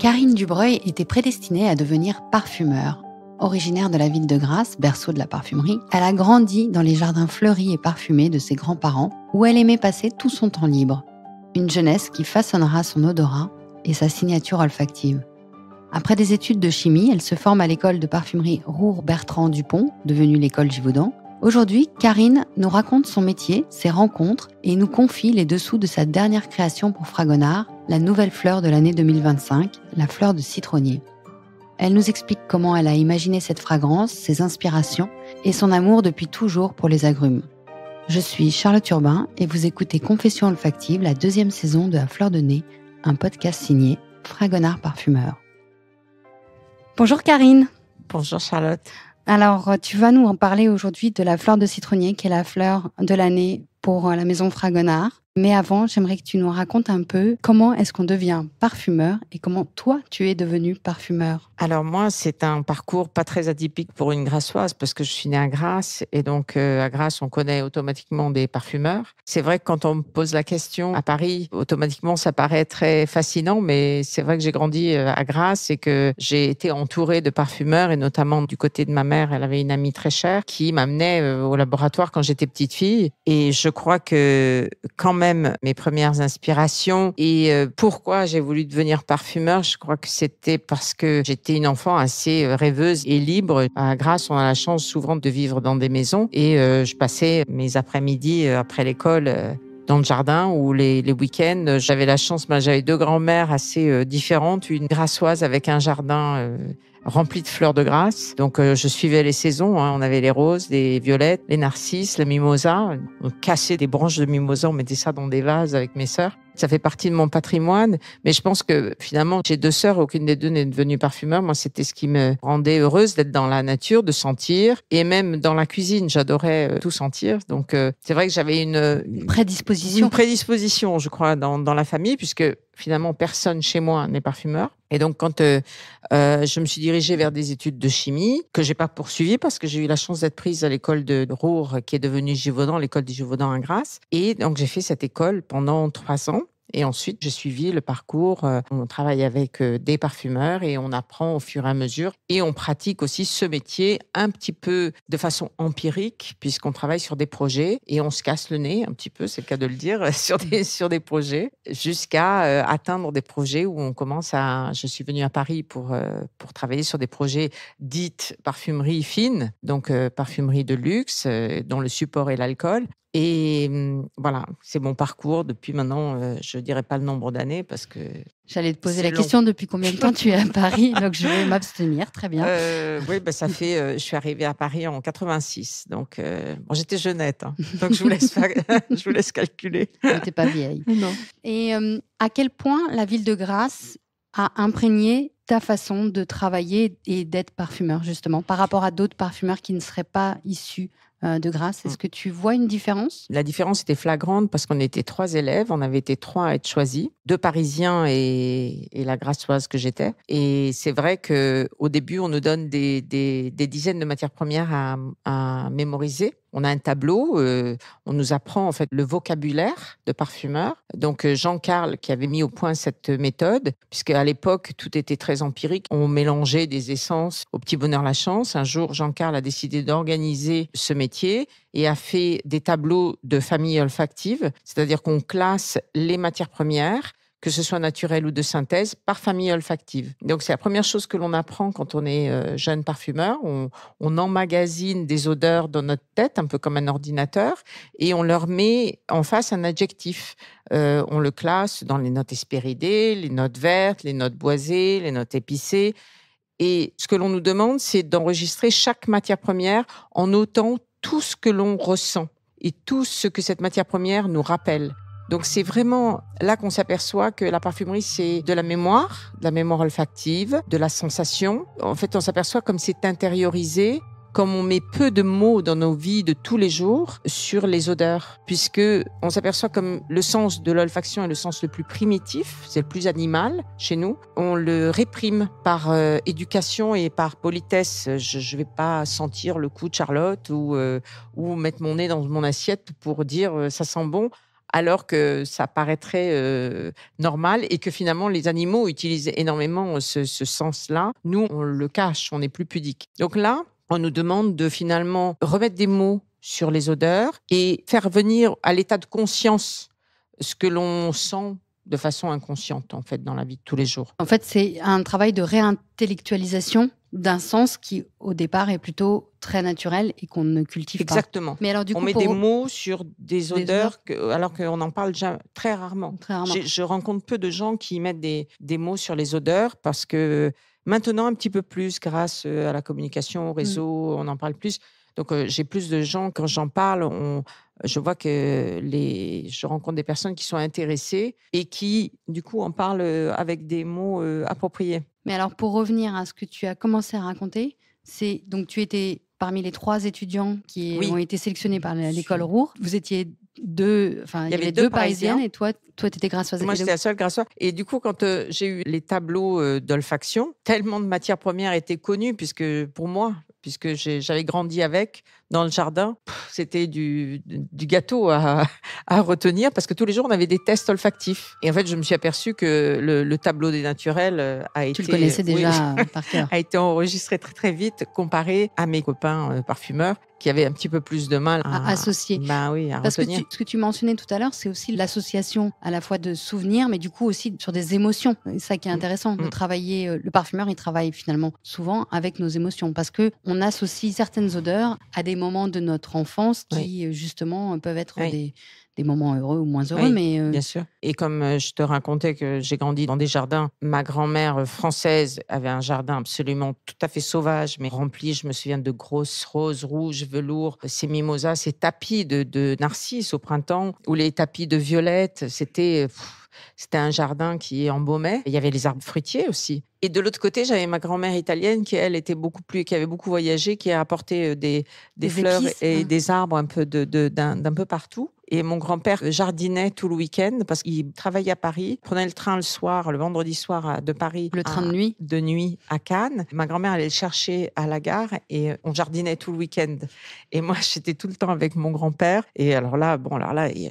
Karine Dubreuil était prédestinée à devenir parfumeur. Originaire de la ville de Grasse, berceau de la parfumerie, elle a grandi dans les jardins fleuris et parfumés de ses grands-parents, où elle aimait passer tout son temps libre. Une jeunesse qui façonnera son odorat et sa signature olfactive. Après des études de chimie, elle se forme à l'école de parfumerie Roure-Bertrand-Dupont, devenue l'école Givaudan. Aujourd'hui, Karine nous raconte son métier, ses rencontres et nous confie les dessous de sa dernière création pour Fragonard, la nouvelle fleur de l'année 2025, la fleur de citronnier. Elle nous explique comment elle a imaginé cette fragrance, ses inspirations et son amour depuis toujours pour les agrumes. Je suis Charlotte Urbain et vous écoutez Confessions olfactives, la 2e saison de La Fleur de Nez, un podcast signé Fragonard Parfumeur. Bonjour Karine. Bonjour Charlotte. Alors, tu vas nous en parler aujourd'hui de la fleur de citronnier, qui est la fleur de l'année pour la maison Fragonard. Mais avant, j'aimerais que tu nous racontes un peu comment est-ce qu'on devient parfumeur et comment toi, tu es devenue parfumeur. Alors moi, c'est un parcours pas très atypique pour une Grassoise parce que je suis née à Grasse et donc à Grasse, on connaît automatiquement des parfumeurs. C'est vrai que quand on me pose la question à Paris, automatiquement, ça paraît très fascinant, mais c'est vrai que j'ai grandi à Grasse et que j'ai été entourée de parfumeurs et notamment du côté de ma mère, elle avait une amie très chère qui m'amenait au laboratoire quand j'étais petite fille et je crois que quand même mes premières inspirations et pourquoi j'ai voulu devenir parfumeur, je crois que c'était parce que j'étais une enfant assez rêveuse et libre. À Grasse, on a la chance souvent de vivre dans des maisons et je passais mes après-midi après l'école dans le jardin ou les week-ends. J'avais la chance, j'avais 2 grands-mères assez différentes, une grassoise avec un jardin rempli de fleurs de Grasse. Donc je suivais les saisons, on avait les roses, les violettes, les narcisses, les mimosas. On cassait des branches de mimosa, on mettait ça dans des vases avec mes sœurs. Ça fait partie de mon patrimoine, mais je pense que finalement, j'ai 2 sœurs, aucune des 2 n'est devenue parfumeur. Moi, c'était ce qui me rendait heureuse d'être dans la nature, de sentir, et même dans la cuisine, j'adorais tout sentir. Donc, c'est vrai que j'avais une prédisposition, je crois, dans la famille, puisque finalement, personne chez moi n'est parfumeur. Et donc, quand je me suis dirigée vers des études de chimie, que j'ai pas poursuivies parce que j'ai eu la chance d'être prise à l'école de Roure, qui est devenue Givaudan, l'école des Givaudan à Grasse. Et donc, j'ai fait cette école pendant 3 ans. Et ensuite, j'ai suivi le parcours. On travaille avec des parfumeurs et on apprend au fur et à mesure. Et on pratique aussi ce métier un petit peu de façon empirique, puisqu'on travaille sur des projets et on se casse le nez un petit peu, c'est le cas de le dire, sur des projets, jusqu'à atteindre des projets où on commence à... Je suis venue à Paris pour travailler sur des projets dites parfumerie fine, donc parfumerie de luxe, dont le support est l'alcool. Et voilà, c'est mon parcours depuis maintenant, je ne dirais pas le nombre d'années parce que... J'allais te poser la question depuis combien de temps tu es à Paris, donc je vais m'abstenir, très bien. Oui, ça fait... je suis arrivée à Paris en 86, donc bon, j'étais jeunette, hein, donc je vous laisse calculer. Tu n'étais pas vieille. Non. Et à quel point la ville de Grasse a imprégné ta façon de travailler et d'être parfumeur, justement, par rapport à d'autres parfumeurs qui ne seraient pas issus de Grasse. Est-ce que tu vois une différence ? La différence était flagrante parce qu'on était 3 élèves, on avait été 3 à être choisis, 2 Parisiens et la Grassoise que j'étais. Et c'est vrai qu'au début, on nous donne des dizaines de matières premières à mémoriser. On a un tableau, on nous apprend en fait le vocabulaire de parfumeur. Donc Jean-Carl qui avait mis au point cette méthode, puisque à l'époque tout était très empirique, on mélangeait des essences au petit bonheur la chance. Un jour, Jean-Carl a décidé d'organiser ce métier et a fait des tableaux de famille olfactive, c'est-à-dire qu'on classe les matières premières, que ce soit naturel ou de synthèse, par famille olfactive. Donc, c'est la première chose que l'on apprend quand on est jeune parfumeur. On emmagasine des odeurs dans notre tête, un peu comme un ordinateur, et on leur met en face un adjectif. On le classe dans les notes hespéridées, les notes vertes, les notes boisées, les notes épicées. Et ce que l'on nous demande, c'est d'enregistrer chaque matière première en notant tout ce que l'on ressent et tout ce que cette matière première nous rappelle. Donc, c'est vraiment là qu'on s'aperçoit que la parfumerie, c'est de la mémoire olfactive, de la sensation. En fait, on s'aperçoit comme c'est intériorisé, comme on met peu de mots dans nos vies de tous les jours sur les odeurs, puisque on s'aperçoit comme le sens de l'olfaction est le sens le plus primitif, c'est le plus animal chez nous. On le réprime par éducation et par politesse. Je vais pas sentir le cou de Charlotte ou mettre mon nez dans mon assiette pour dire ça sent bon. alors que ça paraîtrait normal et que finalement les animaux utilisent énormément ce sens-là. Nous, on le cache, on est plus pudique. Donc là, on nous demande de finalement remettre des mots sur les odeurs et faire venir à l'état de conscience ce que l'on sent de façon inconsciente, en fait, dans la vie de tous les jours. En fait, c'est un travail de réintellectualisation d'un sens qui, au départ, est plutôt très naturel et qu'on ne cultive pas. Exactement. Mais alors, du coup, on met des mots sur des odeurs alors qu'on en parle très rarement. Très rarement. Je rencontre peu de gens qui mettent des mots sur les odeurs parce que maintenant, un petit peu plus, grâce à la communication, au réseau, on en parle plus. Donc, j'ai plus de gens, quand j'en parle, je vois que je rencontre des personnes qui sont intéressées et qui, du coup, en parlent avec des mots appropriés. Mais alors, pour revenir à ce que tu as commencé à raconter, donc tu étais parmi les 3 étudiants qui ont été sélectionnés par l'école Roure. Vous étiez il y avait 2 Parisiennes et toi tu étais grassoise. Moi, j'étais la seule grassoise. Et du coup, quand j'ai eu les tableaux d'olfaction, tellement de matières premières étaient connues, puisque j'avais grandi avec, dans le jardin, c'était du gâteau à retenir, parce que tous les jours, on avait des tests olfactifs. Et en fait, je me suis aperçue que le tableau des naturels a été... Tu le connaissais déjà par cœur. A été enregistré très, très vite, comparé à mes copains parfumeurs, qui avaient un petit peu plus de mal à associer. À parce retenir. Que ce que tu mentionnais tout à l'heure, c'est aussi l'association à la fois de souvenirs, mais du coup aussi sur des émotions. C'est ça qui est intéressant, de travailler. Le parfumeur, il travaille finalement souvent avec nos émotions, parce que on associe certaines odeurs à des moments de notre enfance qui justement peuvent être des moments heureux ou moins heureux. Oui, bien sûr. Et comme je te racontais que j'ai grandi dans des jardins, ma grand-mère française avait un jardin absolument tout à fait sauvage, mais rempli, je me souviens, de grosses roses rouges, velours, ces mimosas, ces tapis de narcisses au printemps, ou les tapis de violettes. C'était un jardin qui embaumait. Il y avait les arbres fruitiers aussi. Et de l'autre côté, j'avais ma grand-mère italienne qui, elle, qui avait beaucoup voyagé, qui a apporté des fleurs épices, et des arbres un peu d'un peu partout. Et mon grand-père jardinait tout le week-end parce qu'il travaillait à Paris, prenait le train le vendredi soir de Paris. Le train de nuit. De nuit à Cannes. Ma grand-mère allait le chercher à la gare et on jardinait tout le week-end. Et moi, j'étais tout le temps avec mon grand-père. Et alors là,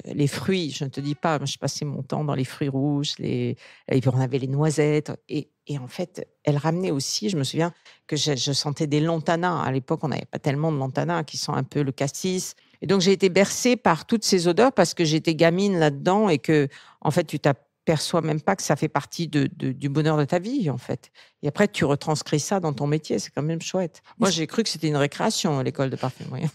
les fruits, je ne te dis pas, je passais mon temps dans les fruits rouges, et puis on avait les noisettes. Et en fait, elle ramenait aussi, je me souviens que je sentais des lantanas. À l'époque, on n'avait pas tellement de lantanas qui sont un peu le cassis. Et donc, j'ai été bercée par toutes ces odeurs parce que j'étais gamine là-dedans et que, en fait, tu t'aperçois même pas que ça fait partie du bonheur de ta vie, en fait. Et après, tu retranscris ça dans ton métier. C'est quand même chouette. Moi, j'ai cru que c'était une récréation à l'école de parfumerie.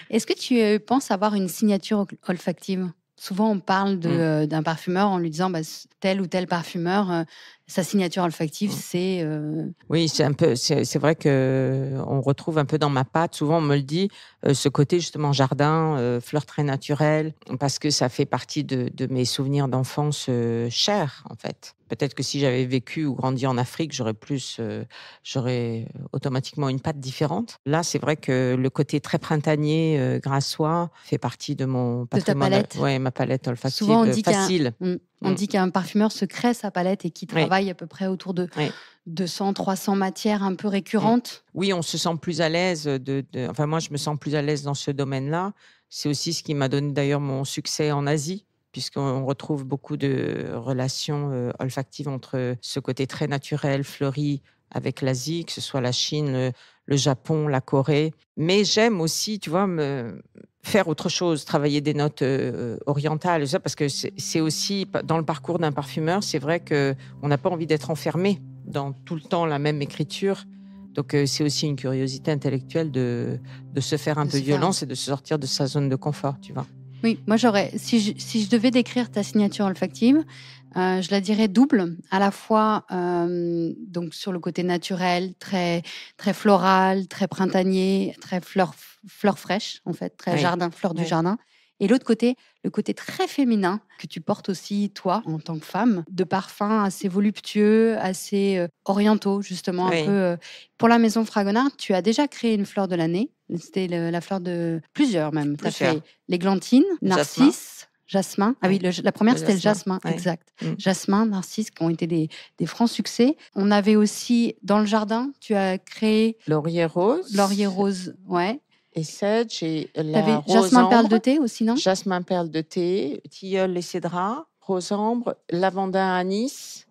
Est-ce que tu penses avoir une signature olfactive ? Souvent, on parle d'un parfumeur en lui disant tel ou tel parfumeur, sa signature olfactive, c'est... Oui, c'est vrai qu'on retrouve un peu dans ma patte, souvent on me le dit, ce côté justement jardin, fleurs très naturelles, parce que ça fait partie de mes souvenirs d'enfance chers, en fait. Peut-être que si j'avais vécu ou grandi en Afrique, j'aurais automatiquement une patte différente. Là, c'est vrai que le côté très printanier, grassois, fait partie de mon patrimoine. De ta palette. Oui, ma palette olfactive souvent, on dit facile. On dit qu'un parfumeur se crée sa palette et qui travaille à peu près autour de 200, 300 matières un peu récurrentes. Oui, on se sent plus à l'aise. Enfin, moi, je me sens plus à l'aise dans ce domaine-là. C'est aussi ce qui m'a donné d'ailleurs mon succès en Asie, puisqu'on retrouve beaucoup de relations olfactives entre ce côté très naturel, fleuri, avec l'Asie, que ce soit la Chine, le Japon, la Corée. Mais j'aime aussi, tu vois, faire autre chose, travailler des notes orientales, ça, parce que c'est aussi, dans le parcours d'un parfumeur, c'est vrai qu'on n'a pas envie d'être enfermé dans tout le temps la même écriture. Donc, c'est aussi une curiosité intellectuelle de se faire un peu violence et de se sortir de sa zone de confort, tu vois. Oui, moi, si je devais décrire ta signature olfactive, je la dirais double, à la fois donc sur le côté naturel, très, très floral, très printanier, très fleurs fraîches, en fait, très jardin, fleurs du jardin. Et l'autre côté, le côté très féminin que tu portes aussi, toi, en tant que femme, de parfums assez voluptueux, assez orientaux, justement, un peu. Pour la maison Fragonard, tu as déjà créé une fleur de l'année. C'était la fleur de plusieurs même. Tu as fait l'églantine, narcisse, jasmin. Ah oui, la première, c'était le jasmin, exact. Jasmin, narcisse, qui ont été des francs succès. On avait aussi, dans le jardin, tu as créé... Laurier rose. Laurier rose, ouais. et sedge et Tu la avais rose jasmin perle ambre, de thé aussi, non? jasmin perle de thé, tilleul et cédra, rose ambre, lavandin anis.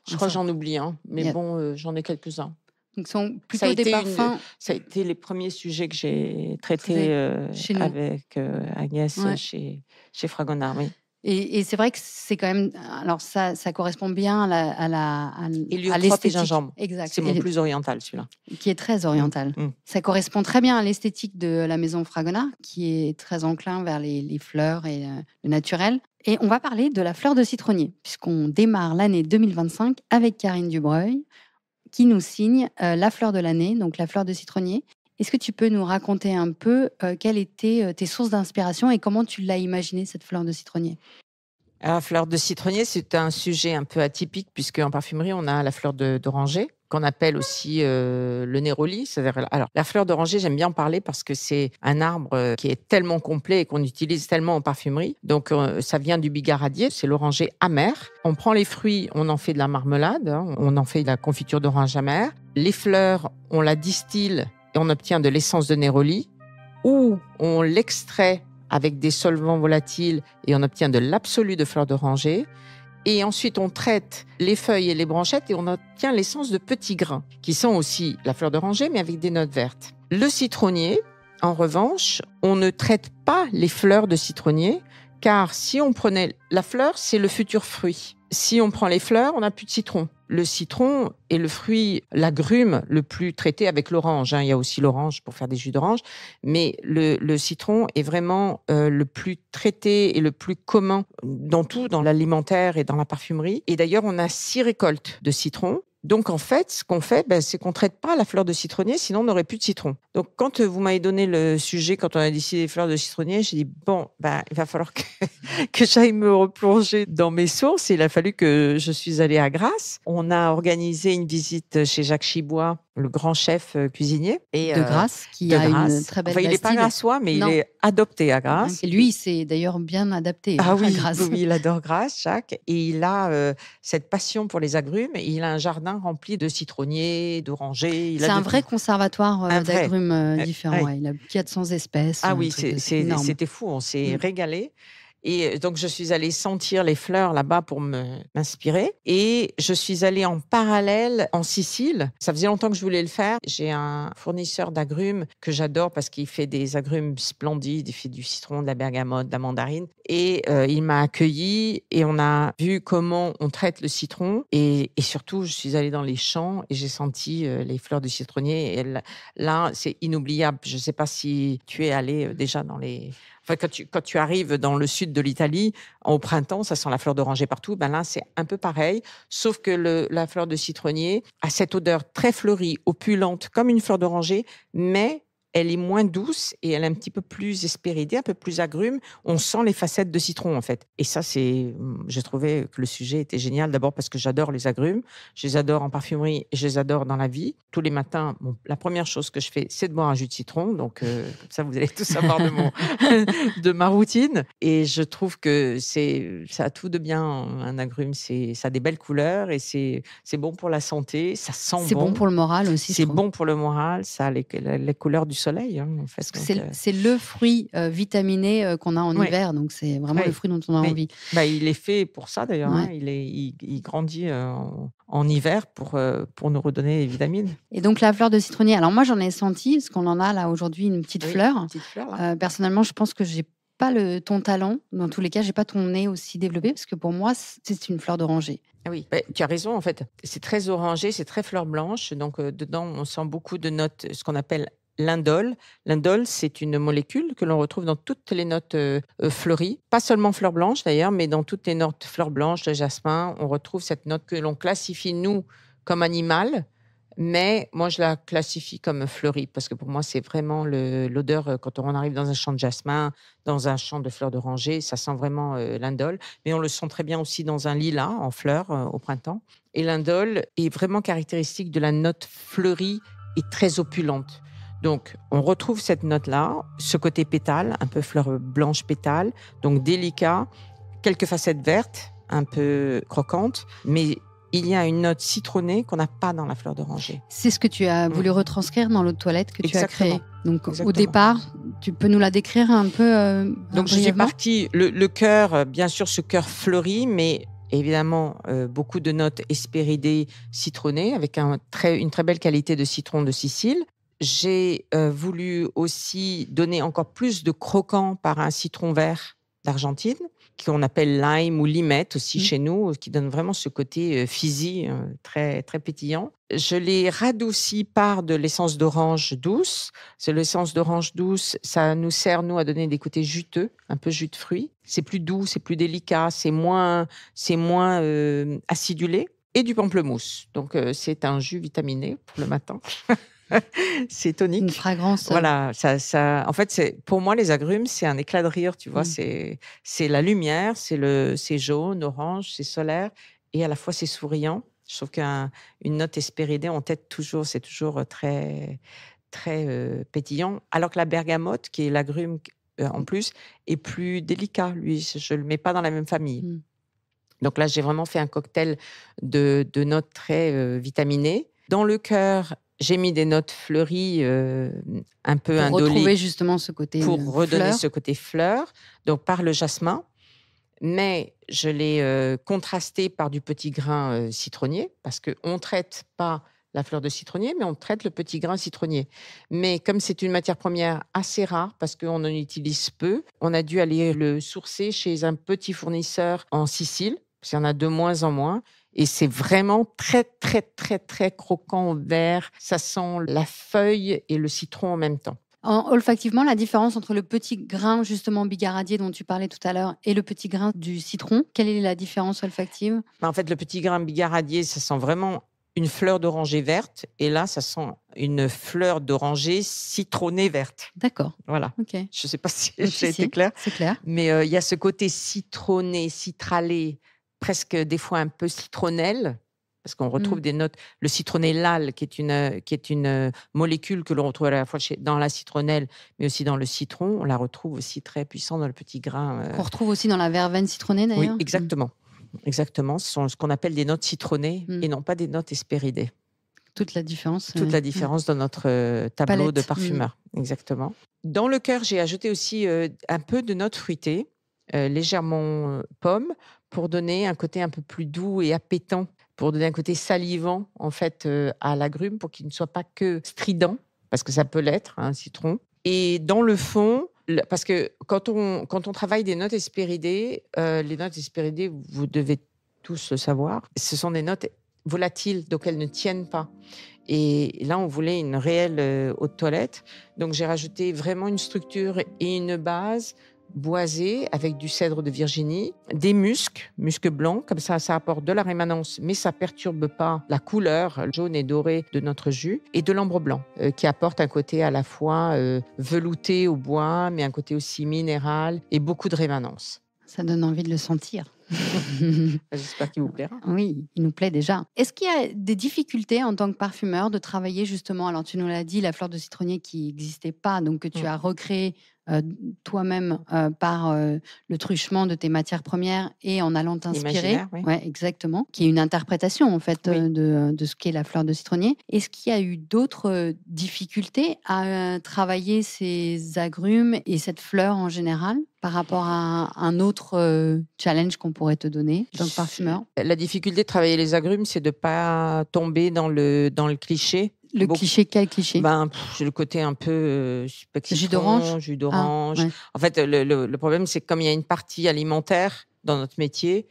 Je Ah, crois que ça, j'en oublie, hein, mais il y a bon, j'en ai quelques-uns. donc ce sont Ça a plutôt des été parfums ça a été les premiers sujets que j'ai traités traités, chez nous. avec, Agnès, Ouais. chez Fragonard, oui. Et c'est vrai que c'est quand même alors ça correspond bien à Héliotrope et l'esthétique. gingembre. Exact, C'est mon plus oriental, celui-là. qui est très oriental. Mmh. Ça correspond très bien à l'esthétique de la maison Fragonard, qui est très enclin vers les fleurs et le naturel. Et on va parler de la fleur de citronnier, puisqu'on démarre l'année 2025 avec Karine Dubreuil, qui nous signe la fleur de l'année, donc la fleur de citronnier. Est-ce que tu peux nous raconter un peu quelles étaient tes sources d'inspiration et comment tu l'as imaginée, cette fleur de citronnier? La fleur de citronnier, c'est un sujet un peu atypique puisque en parfumerie, on a la fleur d'oranger qu'on appelle aussi le néroli. Alors, la fleur d'oranger, j'aime bien en parler parce que c'est un arbre qui est tellement complet et qu'on utilise tellement en parfumerie. Donc, ça vient du bigaradier, c'est l'oranger amer. On prend les fruits, on en fait de la marmelade, hein, on en fait de la confiture d'orange amère. Les fleurs, on la distille et on obtient de l'essence de néroli ou on l'extrait avec des solvants volatiles et on obtient de l'absolu de fleur d'oranger. Et ensuite, on traite les feuilles et les branchettes et on obtient l'essence de petits grains, qui sont aussi la fleur d'oranger, mais avec des notes vertes. Le citronnier, en revanche, on ne traite pas les fleurs de citronnier, car si on prenait la fleur, c'est le futur fruit. Si on prend les fleurs, on n'a plus de citron. Le citron est le fruit, l'agrume le plus traité avec l'orange. Il y a aussi l'orange pour faire des jus d'orange. Mais le citron est vraiment le plus traité et le plus commun dans tout, dans l'alimentaire et dans la parfumerie. Et d'ailleurs, on a 6 récoltes de citron. Donc, en fait, ce qu'on fait, c'est qu'on ne traite pas la fleur de citronnier, sinon on n'aurait plus de citron. Donc, quand vous m'avez donné le sujet, quand on a décidé des fleurs de citronnier, j'ai dit, bon, il va falloir que j'aille me replonger dans mes sources. Il a fallu que je suis allée à Grasse. On a organisé une visite chez Jacques Chibois, le grand chef cuisinier. De Grasse, qui de a Grasse. une très belle Enfin, il n'est pas Bastide. grassois, mais Non. il est adopté à Grasse. Lui, c'est d'ailleurs bien adapté Ah à oui, Grasse. oui, il adore Grasse, Jacques. Et il a cette passion pour les agrumes. Et il a un jardin rempli de citronniers, d'orangers. C'est un vrai conservatoire d'agrumes différents. Ouais. Ouais. Il a 400 espèces. Ah oui, énorme. c'était fou. On s'est régalé. Et donc, je suis allée sentir les fleurs là-bas pour m'inspirer. Et je suis allée en parallèle en Sicile. Ça faisait longtemps que je voulais le faire. J'ai un fournisseur d'agrumes que j'adore parce qu'il fait des agrumes splendides. Il fait du citron, de la bergamote, de la mandarine. Et il m'a accueilli et on a vu comment on traite le citron. Et surtout, je suis allée dans les champs et j'ai senti les fleurs du citronnier. Et là, c'est inoubliable. Je ne sais pas si tu es allé déjà dans les... Enfin, quand tu arrives dans le sud de l'Italie, au printemps, ça sent la fleur d'oranger partout. Là, c'est un peu pareil, sauf que la fleur de citronnier a cette odeur très fleurie, opulente, comme une fleur d'oranger, mais elle est moins douce et elle est un petit peu plus hespéridée, un peu plus agrume. On sent les facettes de citron, en fait. Et ça, j'ai trouvé que le sujet était génial. D'abord parce que j'adore les agrumes. Je les adore en parfumerie et je les adore dans la vie. Tous les matins, la première chose que je fais, c'est de boire un jus de citron. Donc, comme ça, vous allez tout savoir de ma routine. Et je trouve que ça a tout de bien, un agrume. Ça a des belles couleurs et c'est bon pour la santé. Ça sent bon. C'est bon pour le moral aussi. C'est bon pour le moral. Ça a les couleurs du soleil, hein, en fait. C'est le fruit vitaminé qu'on a en hiver, donc c'est vraiment le fruit dont on a envie. Il est fait pour ça d'ailleurs. Ouais. Hein, il grandit en hiver pour nous redonner des vitamines. Et donc la fleur de citronnier, alors moi j'en ai senti, parce qu'on en a là aujourd'hui une petite fleur. Une petite fleur là. Personnellement, je pense que j'ai pas ton talent. Dans tous les cas, j'ai pas ton nez aussi développé, parce que pour moi, c'est une fleur d'oranger. Ah oui, tu as raison en fait. C'est très orangé, c'est très fleur blanche. Donc dedans, on sent beaucoup de notes, ce qu'on appelle l'indole. L'indole, c'est une molécule que l'on retrouve dans toutes les notes fleuries. Pas seulement fleur blanche d'ailleurs, mais dans toutes les notes fleur blanche, le jasmin, on retrouve cette note que l'on classifie, nous, comme animale. Mais moi, je la classifie comme fleurie parce que pour moi, c'est vraiment l'odeur quand on arrive dans un champ de jasmin, dans un champ de fleurs d'oranger, ça sent vraiment l'indole. Mais on le sent très bien aussi dans un lilas en fleurs au printemps. Et l'indole est vraiment caractéristique de la note fleurie et très opulente. Donc, on retrouve cette note-là, ce côté pétale, un peu fleur blanche pétale, donc délicat, quelques facettes vertes, un peu croquantes, mais il y a une note citronnée qu'on n'a pas dans la fleur d'oranger. C'est ce que tu as voulu retranscrire dans l'eau de toilette que tu as créée. Donc, Exactement. Au départ, tu peux nous la décrire un peu Donc, je suis partie, le cœur, bien sûr, ce cœur fleuri, mais évidemment, beaucoup de notes hespéridées citronnées, avec une très belle qualité de citron de Sicile. J'ai voulu aussi donner encore plus de croquant par un citron vert d'Argentine, qu'on appelle lime ou limette aussi chez nous, qui donne vraiment ce côté fizzy, très, très pétillant. Je l'ai radouci par de l'essence d'orange douce. C'est l'essence d'orange douce, ça nous sert, nous, à donner des côtés juteux, un peu jus de fruits. C'est plus doux, c'est plus délicat, c'est moins acidulé. Et du pamplemousse. Donc, c'est un jus vitaminé pour le matin. C'est tonique. Une fragrance. Voilà, en fait, pour moi, les agrumes, c'est un éclat de rire, tu vois. C'est la lumière, c'est jaune, orange, c'est solaire, et à la fois c'est souriant. Je trouve qu'une note hespéridée en tête c'est toujours très, très pétillant. Alors que la bergamote, qui est l'agrume en plus, est plus délicat. Lui, je le mets pas dans la même famille. Donc là, j'ai vraiment fait un cocktail de notes très vitaminées. Dans le cœur, j'ai mis des notes fleuries, un peu indolées. Pour retrouver justement ce côté Pour redonner fleur. ce côté fleur, donc par le jasmin. Mais je l'ai contrasté par du petit grain citronnier, parce qu'on ne traite pas la fleur de citronnier, mais on traite le petit grain citronnier. Mais comme c'est une matière première assez rare, parce qu'on en utilise peu, on a dû aller le sourcer chez un petit fournisseur en Sicile, parce qu'il y en a de moins en moins. Et c'est vraiment très, très, très, très croquant, vert. Ça sent la feuille et le citron en même temps. Olfactivement, la différence entre le petit grain, justement, bigaradier dont tu parlais tout à l'heure, et le petit grain du citron, quelle est la différence olfactive ? En fait, le petit grain bigaradier, ça sent vraiment une fleur d'oranger verte. Et là, ça sent une fleur d'oranger citronnée verte. D'accord. Voilà. Okay. Je ne sais pas si j'ai été claire. C'est clair. Mais il y a ce côté citronné, citralé, presque des fois un peu citronnelle, parce qu'on retrouve des notes. Le citronnellal, qui est une molécule que l'on retrouve à la fois dans la citronnelle, mais aussi dans le citron, on la retrouve aussi très puissant dans le petit grain. On retrouve aussi dans la verveine citronnée, d'ailleurs. Oui, exactement. Exactement. Ce sont ce qu'on appelle des notes citronnées et non pas des notes hespéridées. Toute la différence. Toute la différence dans notre tableau de parfumeur. Exactement. Dans le cœur, j'ai ajouté aussi un peu de notes fruitées, légèrement pomme, pour donner un côté un peu plus doux et appétant, pour donner un côté salivant en fait à l'agrume, pour qu'il ne soit pas que strident, parce que ça peut l'être, un citron. Et dans le fond, parce que quand on travaille des notes hespéridées, les notes hespéridées, vous devez tous le savoir, ce sont des notes volatiles, donc elles ne tiennent pas. Et là, on voulait une réelle eau de toilette. Donc, j'ai rajouté vraiment une structure et une base boisée avec du cèdre de Virginie, des muscs blancs, comme ça apporte de la rémanence, mais ça perturbe pas la couleur jaune et dorée de notre jus, et de l'ambre blanc, qui apporte un côté à la fois velouté au bois, mais un côté aussi minéral, et beaucoup de rémanence. Ça donne envie de le sentir. J'espère qu'il vous plaira. Oui, il nous plaît déjà. Est-ce qu'il y a des difficultés en tant que parfumeur de travailler justement, alors tu nous l'as dit, la fleur de citronnier qui n'existait pas, donc que tu as recréé toi-même par le truchement de tes matières premières et en allant t'inspirer. Oui. Ouais, exactement. Qui est une interprétation en fait de ce qu'est la fleur de citronnier. Est-ce qu'il y a eu d'autres difficultés à travailler ces agrumes et cette fleur en général par rapport à un autre challenge qu'on pourrait te donner en tant que parfumeur? La difficulté de travailler les agrumes, c'est de ne pas tomber dans le cliché. Cliché, quel cliché? J'ai le côté un peu jus d'orange. Ouais. En fait, le problème, c'est que comme il y a une partie alimentaire dans notre métier,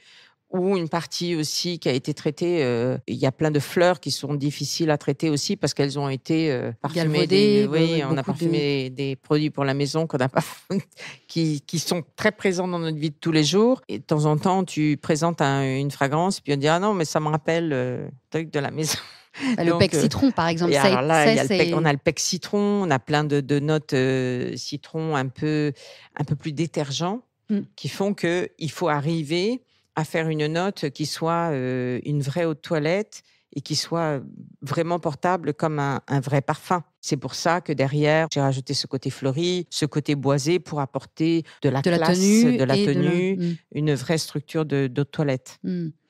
ou une partie aussi qui a été traitée, il y a plein de fleurs qui sont difficiles à traiter aussi parce qu'elles ont été parfumées. On a parfumé des produits pour la maison qu'on n'a pas, qui sont très présents dans notre vie de tous les jours. Et de temps en temps, tu présentes une fragrance, puis on dit ah non, mais ça me rappelle le truc de la maison. Le pec citron, par exemple. On a le pec citron, on a plein de notes citron un peu plus détergents qui font qu'il faut arriver à faire une note qui soit une vraie eau de toilette et qui soit vraiment portable comme un vrai parfum. C'est pour ça que derrière, j'ai rajouté ce côté fleuri, ce côté boisé pour apporter de la classe, de la tenue, une vraie structure d'eau de toilette.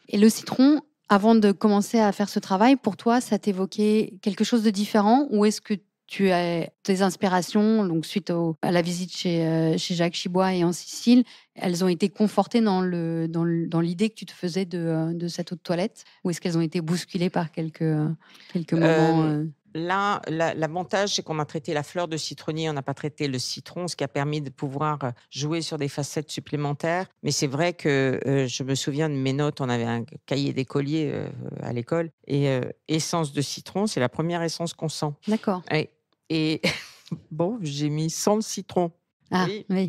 Et le citron, Avant de commencer à faire ce travail, pour toi, ça t'évoquait quelque chose de différent ou est-ce que tu as tes inspirations, donc suite à la visite chez Jacques Chibois et en Sicile, elles ont été confortées dans l'idée que tu te faisais de cette eau de toilette? Ou est-ce qu'elles ont été bousculées par quelques moments Là, l'avantage, c'est qu'on a traité la fleur de citronnier, on n'a pas traité le citron, ce qui a permis de pouvoir jouer sur des facettes supplémentaires. Mais c'est vrai que je me souviens de mes notes, on avait un cahier d'écolier à l'école, et essence de citron, c'est la première essence qu'on sent. D'accord. Et bon, j'ai mis sans le citron. Ah, Oui, oui.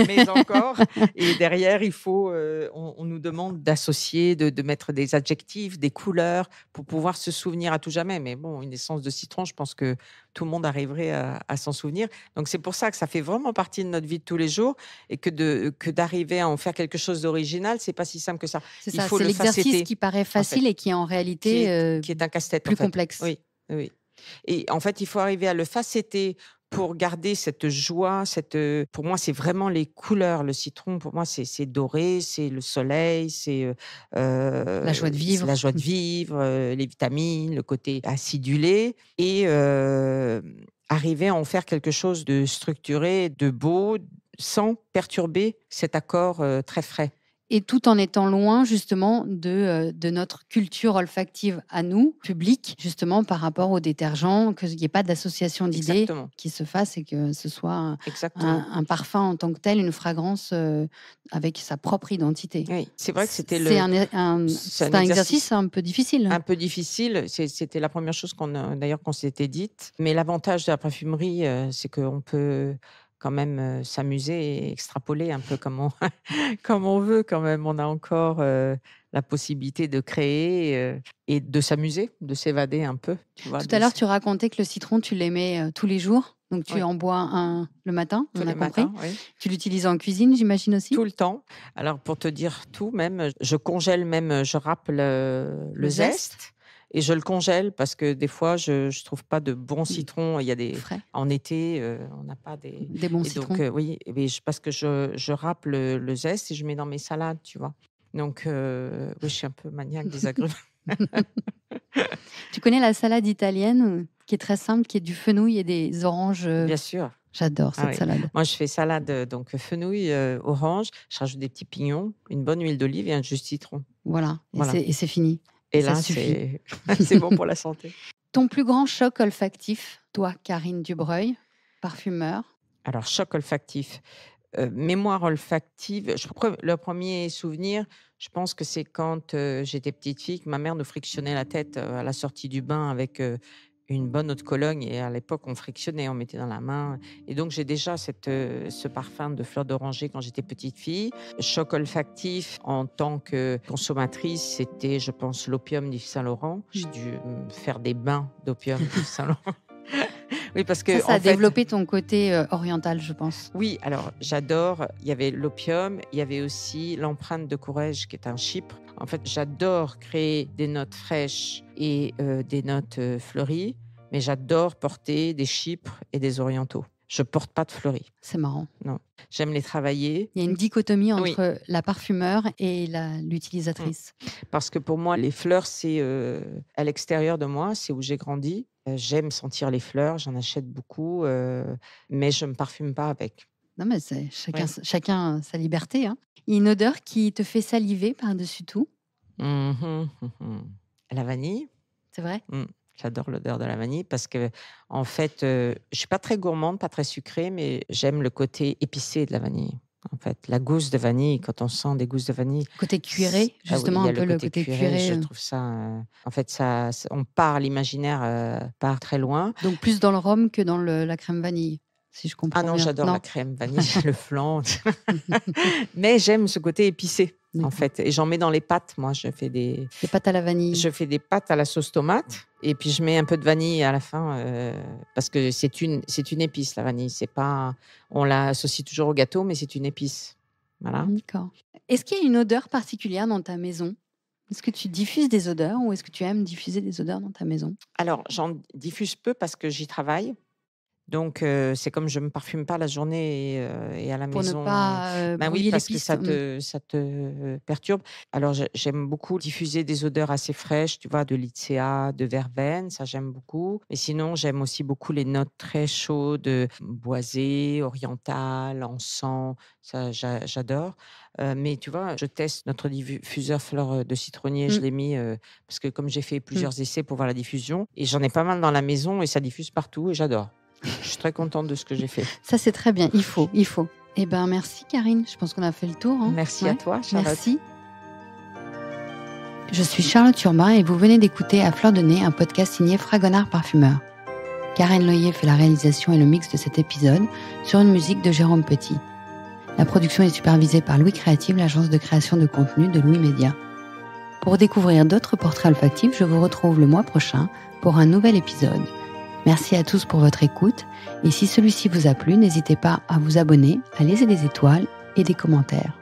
mais encore. Et derrière, il faut, on nous demande d'associer, de mettre des adjectifs, des couleurs pour pouvoir se souvenir à tout jamais. Mais bon, une essence de citron, je pense que tout le monde arriverait à s'en souvenir. Donc c'est pour ça que ça fait vraiment partie de notre vie de tous les jours et que d'arriver à en faire quelque chose d'original, c'est pas si simple que ça. C'est Il ça, faut c'est le l'exercice facéter, qui paraît facile et qui est en réalité qui est un casse-tête plus en fait. complexe. Oui, oui. Et en fait, il faut arriver à le facéter pour garder cette joie, pour moi, c'est vraiment les couleurs. Le citron, pour moi, c'est doré, c'est le soleil, c'est La joie de vivre. la joie de vivre, les vitamines, le côté acidulé et arriver à en faire quelque chose de structuré, de beau, sans perturber cet accord très frais. Et tout en étant loin justement de notre culture olfactive à nous, public, justement par rapport aux détergents, qu'il n'y ait pas d'association d'idées Exactement. qui se fasse et que ce soit Exactement. un parfum en tant que tel, une fragrance avec sa propre identité. Oui, c'est vrai que c'était C'est un exercice un peu difficile. un peu difficile. C'était la première chose qu'on s'était dite. Mais l'avantage de la parfumerie, c'est qu'on peut quand même s'amuser et extrapoler un peu comme on, comme on veut quand même. On a encore la possibilité de créer et de s'amuser, de s'évader un peu. Tu vois, Tout à l'heure, tu racontais que le citron, tu l'aimais tous les jours. Donc, tu Oui. en bois un le matin, Tous on a les compris. matins, oui. Tu l'utilises en cuisine, j'imagine aussi. Tout le temps. Alors, pour te dire tout, même, je congèle même, je râpe le zeste. Et je le congèle parce que des fois, je ne trouve pas de bons citrons. Il y a des Frais. En été, on n'a pas des Bons et citrons. donc oui, mais parce que je râpe le zeste et je mets dans mes salades, tu vois? Donc oui, je suis un peu maniaque des agrumes. Tu connais la salade italienne qui est très simple, qui est du fenouil et des oranges. Bien sûr. J'adore cette Ah oui. salade. Moi, je fais salade, donc fenouil, orange, je rajoute des petits pignons, une bonne huile d'olive et un jus de citron. Voilà, Voilà. et c'est fini. Et ça là, suffit. c'est bon pour la santé. Ton plus grand choc olfactif, toi, Karine Dubreuil, parfumeur? Alors, choc olfactif, mémoire olfactive, le premier souvenir, je pense que c'est quand, j'étais petite fille, que ma mère nous frictionnait la tête, à la sortie du bain avec, une bonne eau de Cologne et à l'époque, on frictionnait, on mettait dans la main et donc j'ai déjà ce parfum de fleur d'oranger quand j'étais petite fille. Choc olfactif en tant que consommatrice, c'était, je pense, l'opium d'Yves Saint Laurent. J'ai dû me faire des bains d'opium d'Yves Saint Laurent. Oui, parce que Ça a développé ton côté oriental, je pense. Oui, alors j'adore. Il y avait l'opium, il y avait aussi l'empreinte de Courrèges, qui est un chypre. En fait, j'adore créer des notes fraîches et des notes fleuries, mais j'adore porter des chypres et des orientaux. Je porte pas de fleuris. C'est marrant. Non, j'aime les travailler. Il y a une dichotomie Oui. entre la parfumeur et l'utilisatrice. Parce que pour moi, les fleurs, c'est à l'extérieur de moi, c'est où j'ai grandi. J'aime sentir les fleurs, j'en achète beaucoup, mais je me parfume pas avec. Non, mais c'est chacun sa liberté. Hein. Il y a une odeur qui te fait saliver par-dessus tout. La vanille. C'est vrai? J'adore l'odeur de la vanille parce que, en fait, je suis pas très gourmande, pas très sucrée, mais j'aime le côté épicé de la vanille. En fait, la gousse de vanille, quand on sent des gousses de vanille. Côté cuiré, justement, il y a un peu le côté cuiré. Je trouve ça. En fait, on part, l'imaginaire part très loin. Donc plus dans le rhum que dans la crème vanille, si je comprends Ah non, bien. j'adore la crème vanille, le flan. Mais j'aime ce côté épicé, en fait. Et j'en mets dans les pâtes. Moi, je fais des pâtes à la vanille. Je fais des pâtes à la sauce tomate. Et puis, je mets un peu de vanille à la fin parce que c'est une épice, la vanille. C'est pas, on l'associe toujours au gâteau, mais c'est une épice. Voilà. D'accord. Est-ce qu'il y a une odeur particulière dans ta maison? Est-ce que tu diffuses des odeurs ou est-ce que tu aimes diffuser des odeurs dans ta maison? Alors, j'en diffuse peu parce que j'y travaille. Donc, c'est comme je me parfume pas la journée et à la Pour maison. ne pas Ben oui, brouiller les parce que pistes. ça te perturbe. Alors, j'aime beaucoup diffuser des odeurs assez fraîches, tu vois, de lycéa, de verveine, ça j'aime beaucoup. Mais sinon, j'aime aussi beaucoup les notes très chaudes, boisées, orientales, encens, ça j'adore. Mais tu vois, je teste notre diffuseur fleur de citronnier, je Mm. l'ai mis parce que comme j'ai fait plusieurs essais pour voir la diffusion, et j'en ai pas mal dans la maison et ça diffuse partout et j'adore. Je suis très contente de ce que j'ai fait. Ça, c'est très bien. Il faut. Eh ben, merci, Karine. Je pense qu'on a fait le tour. Hein. Merci à toi, Charlotte. Merci. Je suis Charlotte Urbain et vous venez d'écouter À Fleur de Nez, un podcast signé Fragonard Parfumeur. Karen Loyer fait la réalisation et le mix de cet épisode sur une musique de Jérôme Petit. La production est supervisée par Louis Créative, l'agence de création de contenu de Louis Média. Pour découvrir d'autres portraits olfactifs, je vous retrouve le mois prochain pour un nouvel épisode. Merci à tous pour votre écoute et si celui-ci vous a plu, n'hésitez pas à vous abonner, à laisser des étoiles et des commentaires.